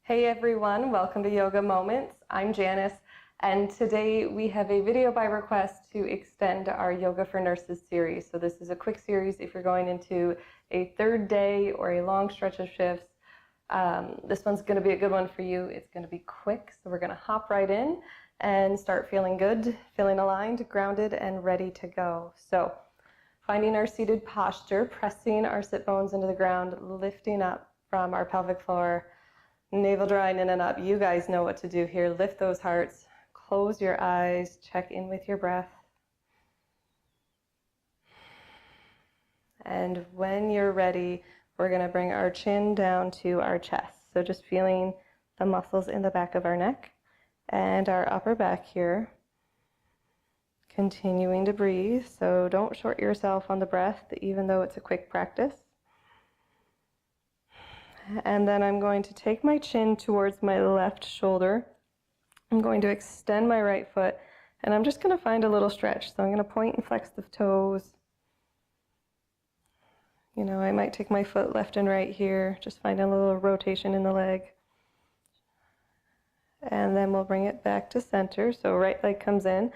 Hey everyone, welcome to Yoga Moments. I'm Janice, and today we have a video by request to extend our Yoga for Nurses series. So this is a quick series if you're going into a third day or a long stretch of shifts. This one's going to be a good one for you. It's going to be quick, so we're going to hop right in and start feeling good, feeling aligned, grounded, and ready to go. So finding our seated posture, pressing our sit bones into the ground, lifting up from our pelvic floor, navel drawing in and up. You guys know what to do here. Lift those hearts, close your eyes, check in with your breath. And when you're ready, we're going to bring our chin down to our chest. So just feeling the muscles in the back of our neck and our upper back here. Continuing to breathe, so don't short yourself on the breath, even though it's a quick practice. And then I'm going to take my chin towards my left shoulder. I'm going to extend my right foot, and I'm just going to find a little stretch. So I'm going to point and flex the toes. You know, I might take my foot left and right here, just find a little rotation in the leg. And then we'll bring it back to center. So right leg comes in,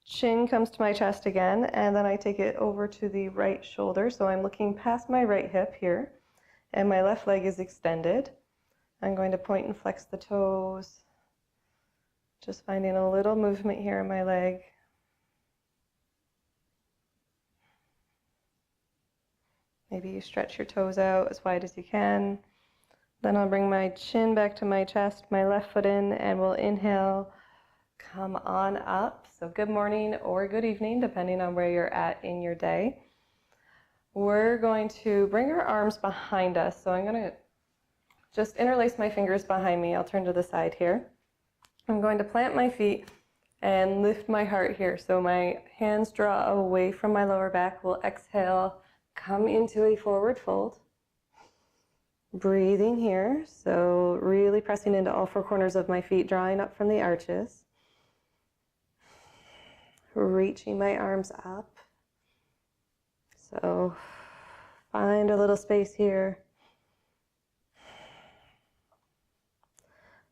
chin comes to my chest again, and then I take it over to the right shoulder. So I'm looking past my right hip here. And my left leg is extended. I'm going to point and flex the toes. Just finding a little movement here in my leg. Maybe you stretch your toes out as wide as you can. Then I'll bring my chin back to my chest, my left foot in, and we'll inhale, come on up. So good morning or good evening, depending on where you're at in your day. We're going to bring our arms behind us. So I'm going to just interlace my fingers behind me. I'll turn to the side here. I'm going to plant my feet and lift my heart here. So my hands draw away from my lower back. We'll exhale, come into a forward fold. Breathing here. So really pressing into all four corners of my feet, drawing up from the arches. Reaching my arms up. So find a little space here.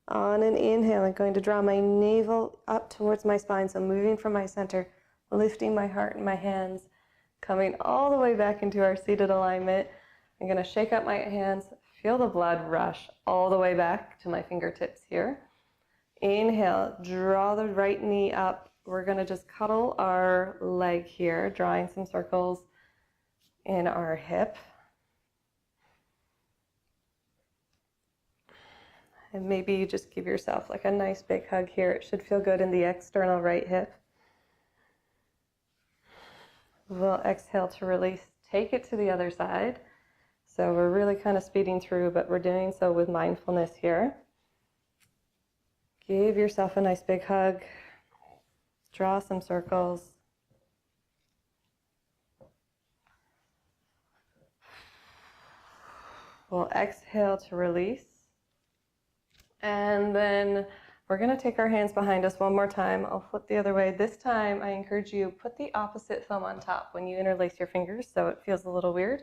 On an inhale, I'm going to draw my navel up towards my spine. So moving from my center, lifting my heart and my hands, coming all the way back into our seated alignment. I'm going to shake up my hands, feel the blood rush all the way back to my fingertips here. Inhale, draw the right knee up. We're going to just cuddle our leg here, drawing some circles in our hip. And maybe you just give yourself like a nice big hug here. It should feel good in the external right hip. We'll exhale to release. Take it to the other side. So we're really kind of speeding through, but we're doing so with mindfulness here. Give yourself a nice big hug. Draw some circles. We'll exhale to release. And then we're going to take our hands behind us one more time. I'll flip the other way. This time I encourage you, put the opposite thumb on top when you interlace your fingers, so it feels a little weird.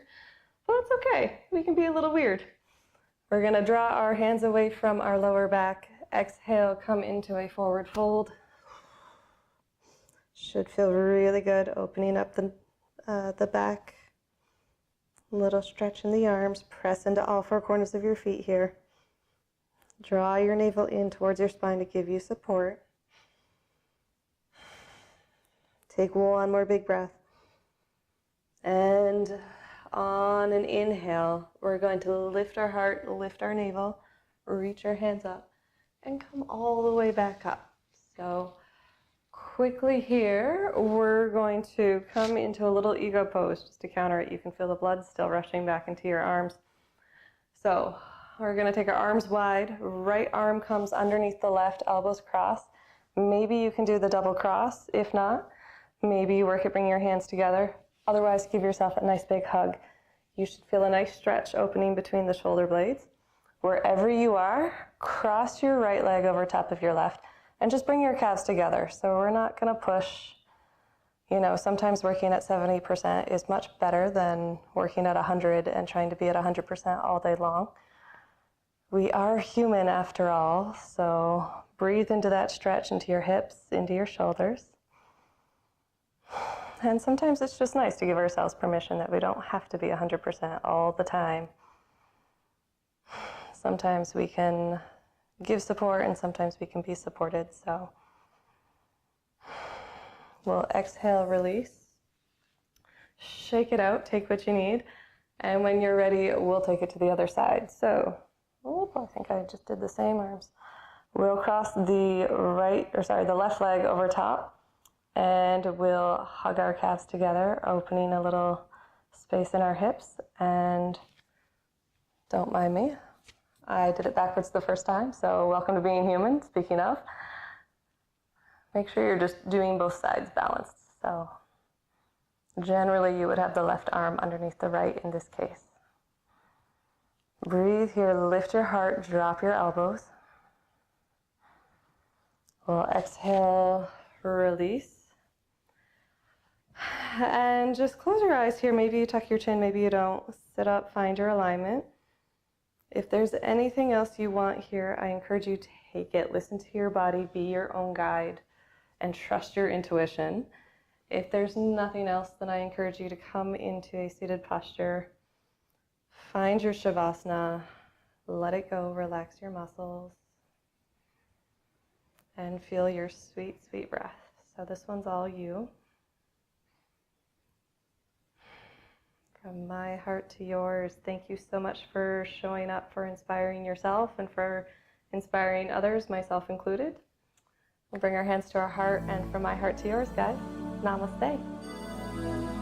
But that's okay. We can be a little weird. We're going to draw our hands away from our lower back. Exhale, come into a forward fold. Should feel really good, opening up the back. Little stretch in the arms, press into all four corners of your feet here. Draw your navel in towards your spine to give you support. Take one more big breath. And on an inhale, we're going to lift our heart, lift our navel, reach our hands up, and come all the way back up. So quickly here, we're going to come into a little ego pose just to counter it. You can feel the blood still rushing back into your arms. So we're going to take our arms wide. Right arm comes underneath the left, elbows cross. Maybe you can do the double cross. If not, maybe you work at bringing your hands together. Otherwise, give yourself a nice big hug. You should feel a nice stretch opening between the shoulder blades. Wherever you are, cross your right leg over top of your left. And just bring your calves together. So we're not going to push. You know, sometimes working at 70% is much better than working at 100 and trying to be at 100% all day long. We are human after all, so breathe into that stretch, into your hips, into your shoulders. And sometimes it's just nice to give ourselves permission that we don't have to be 100% all the time. Sometimes we can give support and sometimes we can be supported. So we'll exhale, release, shake it out, take what you need. And when you're ready, we'll take it to the other side. So, I think I just did the same arms. We'll cross the left leg over top. And we'll hug our calves together, opening a little space in our hips. And don't mind me, I did it backwards the first time, so welcome to being human, speaking of. Make sure you're just doing both sides balanced. So generally you would have the left arm underneath the right in this case. Breathe here, lift your heart, drop your elbows. We'll exhale, release. And just close your eyes here. Maybe you tuck your chin, maybe you don't. Sit up, find your alignment. If there's anything else you want here, I encourage you to take it. Listen to your body, be your own guide, and trust your intuition. If there's nothing else, then I encourage you to come into a seated posture. Find your Shavasana. Let it go, relax your muscles. And feel your sweet, sweet breath. So this one's all you. From my heart to yours, thank you so much for showing up, for inspiring yourself and for inspiring others, myself included. We'll bring our hands to our heart, and from my heart to yours, guys, namaste.